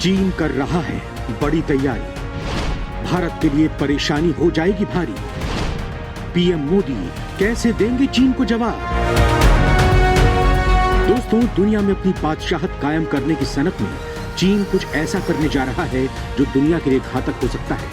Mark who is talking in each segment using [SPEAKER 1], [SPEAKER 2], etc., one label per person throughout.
[SPEAKER 1] चीन कर रहा है बड़ी तैयारी, भारत के लिए परेशानी हो जाएगी भारी। पीएम मोदी कैसे देंगे चीन को जवाब? दोस्तों, दुनिया में अपनी बादशाहत कायम करने की सनक में चीन कुछ ऐसा करने जा रहा है जो दुनिया के लिए घातक हो सकता है।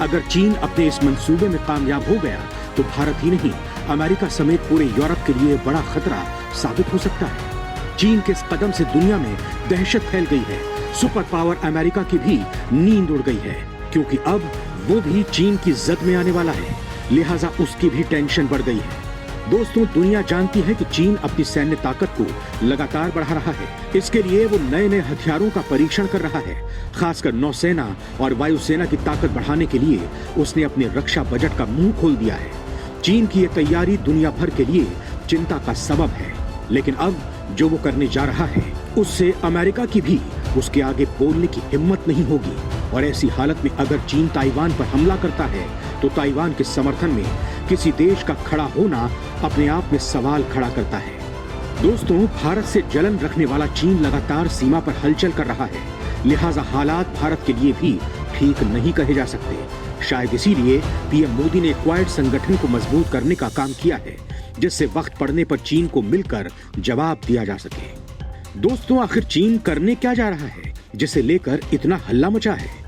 [SPEAKER 1] अगर चीन अपने इस मंसूबे में कामयाब हो गया तो भारत ही नहीं, अमेरिका समेत पूरे यूरोप के लिए बड़ा खतरा साबित हो सकता है। चीन के इस कदम से दुनिया में दहशत फैल गई है। सुपर पावर अमेरिका की भी नींद उड़ गई है, क्योंकि अब वो भी चीन की जद में आने वाला है, लिहाजा उसकी भी टेंशन बढ़ गई है। दोस्तों, दुनिया जानती है कि चीन अपनी सैन्य ताकत को लगातार बढ़ा रहा है। इसके लिए वो नए नए हथियारों का परीक्षण कर रहा है। खासकर नौसेना और वायुसेना की ताकत बढ़ाने के लिए उसने अपने रक्षा बजट का मुंह खोल दिया है। चीन की ये तैयारी दुनिया भर के लिए चिंता का सबब है, लेकिन अब जो वो करने जा रहा है उससे अमेरिका की भी उसके आगे बोलने की हिम्मत नहीं होगी। और ऐसी हालत में अगर चीन ताइवान पर हमला करता है तो ताइवान के समर्थन में किसी देश का खड़ा होना अपने आप में सवाल खड़ा करता है। दोस्तों, भारत से जलन रखने वाला चीन लगातार सीमा पर हलचल कर रहा है, लिहाजा हालात भारत के लिए भी ठीक नहीं कहे जा सकते। शायद इसीलिए पीएम मोदी ने क्वाड संगठन को मजबूत करने का काम किया है, जिससे वक्त पड़ने पर चीन को मिलकर जवाब दिया जा सके। दोस्तों, आखिर चीन करने क्या जा रहा है जिसे लेकर इतना हल्ला मचा है?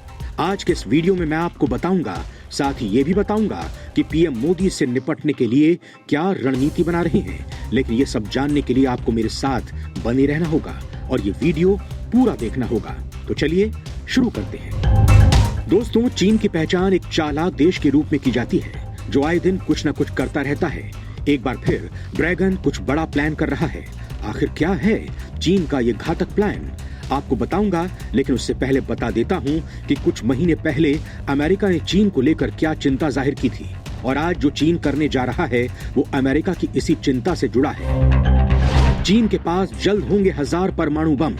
[SPEAKER 1] आज के इस वीडियो में मैं आपको बताऊंगा, साथ ही ये भी बताऊंगा कि पीएम मोदी से निपटने के लिए क्या रणनीति बना रहे हैं। लेकिन ये सब जानने के लिए आपको मेरे साथ बने रहना होगा और ये वीडियो पूरा देखना होगा। तो चलिए शुरू करते हैं। दोस्तों, चीन की पहचान एक चालाक देश के रूप में की जाती है, जो आए दिन कुछ न कुछ करता रहता है। एक बार फिर ड्रैगन कुछ बड़ा प्लान कर रहा है। आखिर क्या है चीन का ये घातक प्लान? आपको बताऊंगा, लेकिन उससे पहले बता देता हूं कि कुछ महीने पहले अमेरिका ने चीन को लेकर क्या चिंता जाहिर की थी, और आज जो चीन करने जा रहा है वो अमेरिका की इसी चिंता से जुड़ा है। चीन के पास जल्द होंगे 1000 परमाणु बम।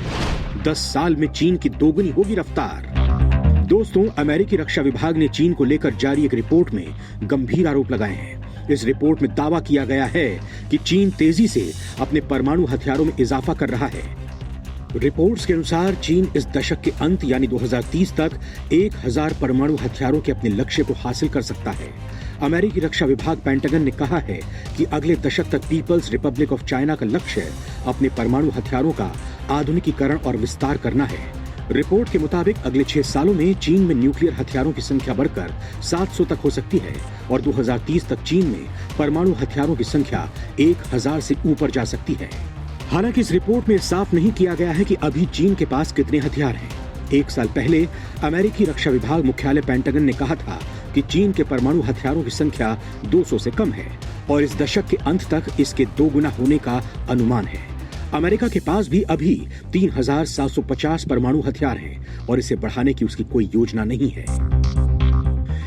[SPEAKER 1] 10 साल में चीन की दोगुनी होगी रफ्तार। दोस्तों, अमेरिकी रक्षा विभाग ने चीन को लेकर जारी एक रिपोर्ट में गंभीर आरोप लगाए हैं। इस रिपोर्ट में दावा किया गया है कि चीन तेजी से अपने परमाणु हथियारों में इजाफा कर रहा है। रिपोर्ट्स के अनुसार चीन इस दशक के अंत यानी 2030 तक 1000 परमाणु हथियारों के अपने लक्ष्य को हासिल कर सकता है। अमेरिकी रक्षा विभाग पेंटागन ने कहा है कि अगले दशक तक पीपल्स रिपब्लिक ऑफ चाइना का लक्ष्य अपने परमाणु हथियारों का आधुनिकीकरण और विस्तार करना है। रिपोर्ट के मुताबिक अगले 6 सालों में चीन में न्यूक्लियर हथियारों की संख्या बढ़कर 700 तक हो सकती है और 2030 तक चीन में परमाणु हथियारों की संख्या 1000 से ऊपर जा सकती है। हालांकि इस रिपोर्ट में साफ नहीं किया गया है कि अभी चीन के पास कितने हथियार हैं। 1 साल पहले अमेरिकी रक्षा विभाग मुख्यालय पेंटागन ने कहा था कि चीन के परमाणु हथियारों की संख्या 200 से कम है और इस दशक के अंत तक इसके 2 गुना होने का अनुमान है। अमेरिका के पास भी अभी 3750 परमाणु हथियार हैं और इसे बढ़ाने की उसकी कोई योजना नहीं है।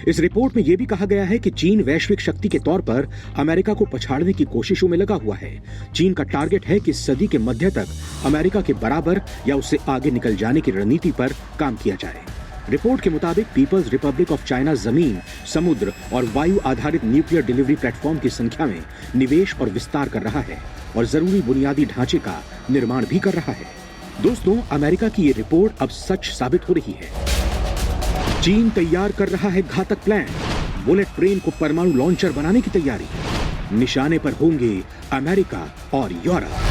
[SPEAKER 1] इस रिपोर्ट में यह भी कहा गया है कि चीन वैश्विक शक्ति के तौर पर अमेरिका को पछाड़ने की कोशिशों में लगा हुआ है। चीन का टारगेट है कि इस सदी के मध्य तक अमेरिका के बराबर या उससे आगे निकल जाने की रणनीति पर काम किया जाए। रिपोर्ट के मुताबिक पीपल्स रिपब्लिक ऑफ चाइना जमीन, समुद्र और वायु आधारित न्यूक्लियर डिलीवरी प्लेटफॉर्म की संख्या में निवेश और विस्तार कर रहा है और जरूरी बुनियादी ढांचे का निर्माण भी कर रहा है। दोस्तों, अमेरिका की ये रिपोर्ट अब सच साबित हो रही है। चीन तैयार कर रहा है घातक प्लान। बुलेट ट्रेन को परमाणु लॉन्चर बनाने की तैयारी। निशाने पर होंगे अमेरिका और यूरोप।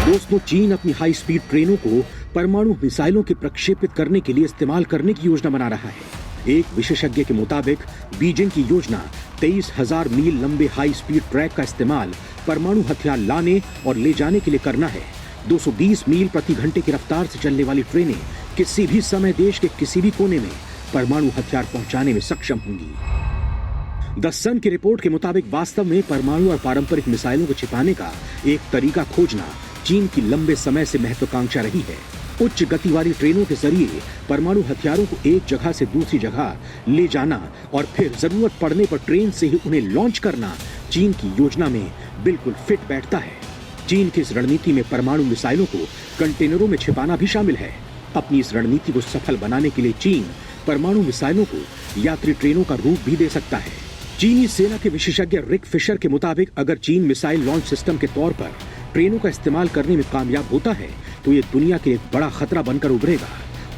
[SPEAKER 1] दोस्तों, चीन अपनी हाई स्पीड ट्रेनों को परमाणु मिसाइलों के प्रक्षेपित करने के लिए इस्तेमाल करने की योजना बना रहा है। एक विशेषज्ञ के मुताबिक बीजिंग की योजना 23,000 मील लंबे हाई स्पीड ट्रैक का इस्तेमाल परमाणु हथियार लाने और ले जाने के लिए करना है। 220 मील प्रति घंटे की रफ्तार से चलने वाली ट्रेनें किसी भी समय देश के किसी भी कोने में परमाणु हथियार पहुंचाने में सक्षम होंगी। द सन की रिपोर्ट के मुताबिक वास्तव में परमाणु और पारंपरिक मिसाइलों को छिपाने का एक तरीका खोजना चीन की लंबे समय से महत्वाकांक्षा रही है। उच्च गति वाली ट्रेनों के जरिए परमाणु हथियारों को एक जगह से दूसरी जगह ले जाना और फिर जरूरत पड़ने पर ट्रेन से ही उन्हें लॉन्च करना चीन की योजना में बिल्कुल फिट बैठता है। चीन की इस रणनीति में परमाणु मिसाइलों को कंटेनरों में छिपाना भी शामिल है। अपनी इस रणनीति को सफल बनाने के लिए चीन परमाणु मिसाइलों को यात्री ट्रेनों का रूप भी दे सकता है। चीनी सेना के विशेषज्ञ रिक फिशर के मुताबिक अगर चीन मिसाइल लॉन्च सिस्टम के तौर पर ट्रेनों का इस्तेमाल करने में कामयाब होता है तो ये दुनिया के लिए एक बड़ा खतरा बनकर उभरेगा।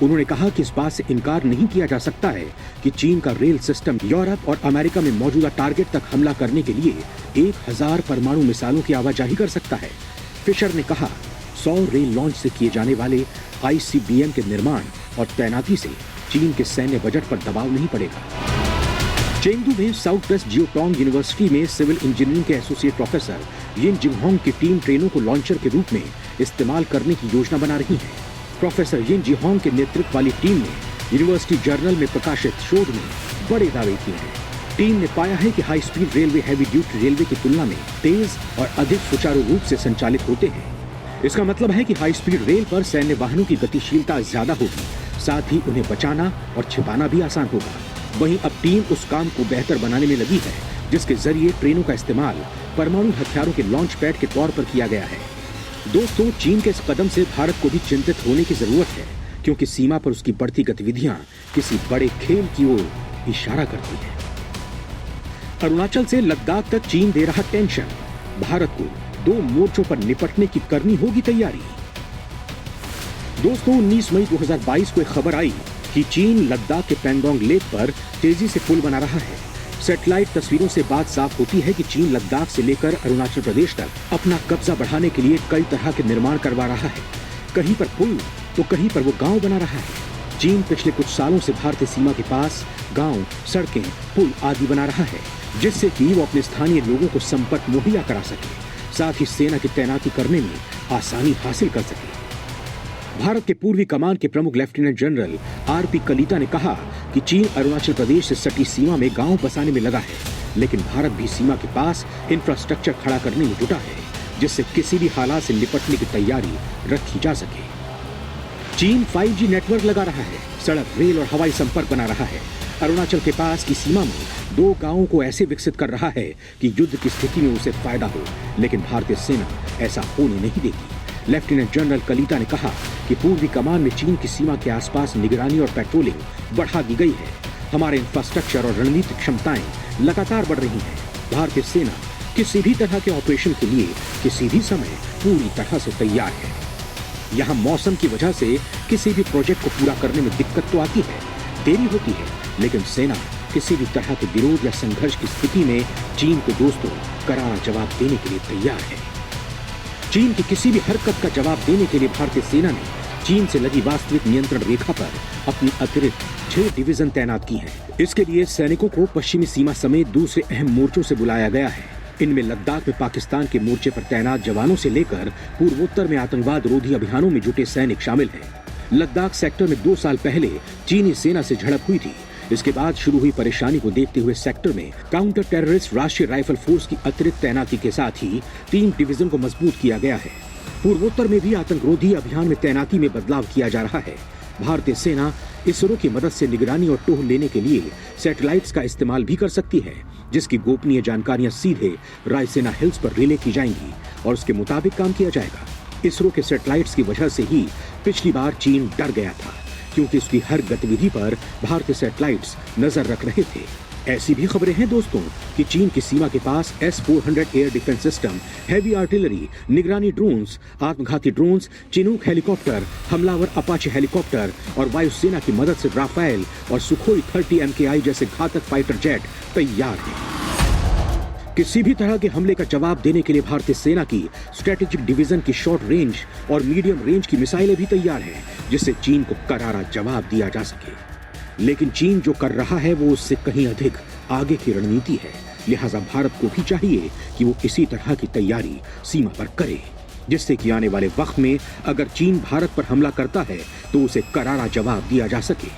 [SPEAKER 1] उन्होंने कहा कि इस बात से इनकार नहीं किया जा सकता है कि चीन का रेल सिस्टम यूरोप और अमेरिका में मौजूदा टारगेट तक हमला करने के लिए 1000 परमाणु मिसाइलों की आवाजाही कर सकता है। फिशर ने कहा, 100 रेल लॉन्च से किए जाने वाले ICBM के निर्माण और तैनाती से चीन के सैन्य बजट पर दबाव नहीं पड़ेगा। चेंगडू में साउथ वेस्ट जियोटोंग यूनिवर्सिटी में सिविल इंजीनियरिंग के एसोसिएट प्रोफेसर यिन जिंगहोंग की टीम ट्रेनों को लॉन्चर के रूप में इस्तेमाल करने की योजना बना रही है। प्रोफेसर यिन जिंगहोंग के नेतृत्व वाली टीम ने यूनिवर्सिटी जर्नल में प्रकाशित शोध में बड़े दावे किए हैं। टीम ने पाया है कि high speed railway heavy duty railway की तुलना में तेज और अधिक सुचारू रूप से संचालित होते हैं। इसका मतलब है कि हाई स्पीड रेल पर सैन्य वाहनों की गतिशीलता ज्यादा होगी, साथ ही उन्हें बचाना और छिपाना भी आसान होगा। वहीं अब टीम उस काम को बेहतर बनाने में लगी है जिसके जरिए ट्रेनों का इस्तेमाल परमाणु हथियारों के लॉन्च पैड के तौर पर किया गया है। दोस्तों, चीन के इस कदम से भारत को भी चिंतित होने की जरूरत है, क्योंकि सीमा पर उसकी बढ़ती गतिविधियां किसी बड़े खेल की ओर इशारा करती हैं। अरुणाचल से लद्दाख तक चीन दे रहा टेंशन, भारत को 2 मोर्चों पर निपटने की करनी होगी तैयारी। दोस्तों, 19 मई 2022 को एक खबर आई कि चीन लद्दाख के पैंगोंग लेक पर तेजी से पुल बना रहा है। सैटेलाइट तस्वीरों से बात साफ होती है कि चीन लद्दाख से लेकर अरुणाचल प्रदेश तक अपना कब्जा बढ़ाने के लिए कई तरह के निर्माण करवा रहा है। कहीं पर पुल तो कहीं पर वो गांव बना रहा है। चीन पिछले कुछ सालों से भारतीय सीमा के पास गांव, सड़कें, पुल आदि बना रहा है, जिससे कि वो अपने स्थानीय लोगों को संपर्क मुहैया करा सके, साथ ही सेना की तैनाती करने में आसानी हासिल कर सके। भारत के पूर्वी कमान के प्रमुख लेफ्टिनेंट जनरल RP कलीता ने कहा कि चीन अरुणाचल प्रदेश से सटी सीमा में गांव बसाने में लगा है, लेकिन भारत भी सीमा के पास इंफ्रास्ट्रक्चर खड़ा करने में जुटा है, जिससे किसी भी हालात से निपटने की तैयारी रखी जा सके। चीन 5G नेटवर्क लगा रहा है, सड़क, रेल और हवाई संपर्क बना रहा है। अरुणाचल के पास की सीमा में 2 गांवों को ऐसे विकसित कर रहा है कि युद्ध की स्थिति में उसे फायदा हो, लेकिन भारतीय सेना ऐसा होने नहीं देगी। लेफ्टिनेंट जनरल कलीता ने कहा कि पूर्वी कमान में चीन की सीमा के आसपास निगरानी और पेट्रोलिंग बढ़ा दी गई है। हमारे इंफ्रास्ट्रक्चर और रणनीतिक क्षमताएं लगातार बढ़ रही हैं। भारतीय सेना किसी भी तरह के ऑपरेशन के लिए किसी भी समय पूरी तरह से तैयार है। यहाँ मौसम की वजह से किसी भी प्रोजेक्ट को पूरा करने में दिक्कत तो आती है, देरी होती है, लेकिन सेना किसी भी तरह के विरोध या संघर्ष की स्थिति में चीन को दोस्तों करारा जवाब देने के लिए तैयार है। चीन की किसी भी हरकत का जवाब देने के लिए भारतीय सेना ने चीन से लगी वास्तविक नियंत्रण रेखा पर अपनी अतिरिक्त 6 डिवीजन तैनात की हैं। इसके लिए सैनिकों को पश्चिमी सीमा समेत दूसरे अहम मोर्चों से बुलाया गया है। इनमें लद्दाख में पाकिस्तान के मोर्चे पर तैनात जवानों से लेकर पूर्वोत्तर में आतंकवाद रोधी अभियानों में जुटे सैनिक शामिल हैं। लद्दाख सेक्टर में 2 साल पहले चीनी सेना से झड़प हुई थी। इसके बाद शुरू हुई परेशानी को देखते हुए सेक्टर में काउंटर टेररिस्ट राष्ट्रीय राइफल फोर्स की अतिरिक्त तैनाती के साथ ही 3 डिवीजन को मजबूत किया गया है। पूर्वोत्तर में भी आतंकरोधी अभियान में तैनाती में बदलाव किया जा रहा है। भारतीय सेना इसरो की मदद से निगरानी और टोह लेने के लिए सैटेलाइट्स का इस्तेमाल भी कर सकती है, जिसकी गोपनीय जानकारियां सीधे रायसेना हिल्स पर रिले की जाएंगी और उसके मुताबिक काम किया जाएगा। इसरो के सैटेलाइट्स की वजह से ही पिछली बार चीन डर गया था, क्योंकि उसकी हर गतिविधि पर भारतीय सैटेलाइट्स नजर रख रहे थे। ऐसी भी खबरें हैं दोस्तों कि चीन की सीमा के पास S-400 air defence system, heavy artillery, निगरानी ड्रोन्स, आत्मघाती ड्रोन्स, चिनूक हेलीकॉप्टर, हमलावर अपाचे हेलीकॉप्टर और वायुसेना की मदद से राफेल और सुखोई 30 MKI जैसे घातक फाइटर जेट तैयार हैं। किसी भी तरह के हमले का जवाब देने के लिए भारतीय सेना की स्ट्रेटेजिक डिवीजन की शॉर्ट रेंज और मीडियम रेंज की मिसाइलें भी तैयार हैं, जिससे चीन को करारा जवाब दिया जा सके। लेकिन चीन जो कर रहा है वो उससे कहीं अधिक आगे की रणनीति है, लिहाजा भारत को भी चाहिए कि वो इसी तरह की तैयारी सीमा पर करे, जिससे कि आने वाले वक्त में अगर चीन भारत पर हमला करता है तो उसे करारा जवाब दिया जा सके।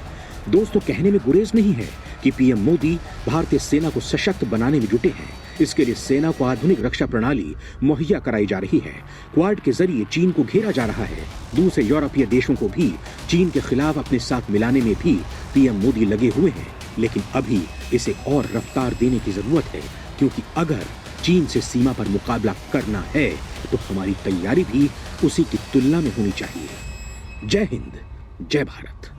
[SPEAKER 1] दोस्तों, कहने में गुरेज नहीं है कि PM मोदी भारतीय सेना को सशक्त बनाने में जुटे हैं। इसके लिए सेना को आधुनिक रक्षा प्रणाली मुहैया कराई जा रही है। क्वाड के जरिए चीन को घेरा जा रहा है। दूसरे यूरोपीय देशों को भी चीन के खिलाफ अपने साथ मिलाने में भी PM मोदी लगे हुए हैं, लेकिन अभी इसे और रफ्तार देने की जरूरत है, क्योंकि अगर चीन से सीमा पर मुकाबला करना है तो हमारी तैयारी भी उसी की तुलना में होनी चाहिए। जय हिंद, जय भारत।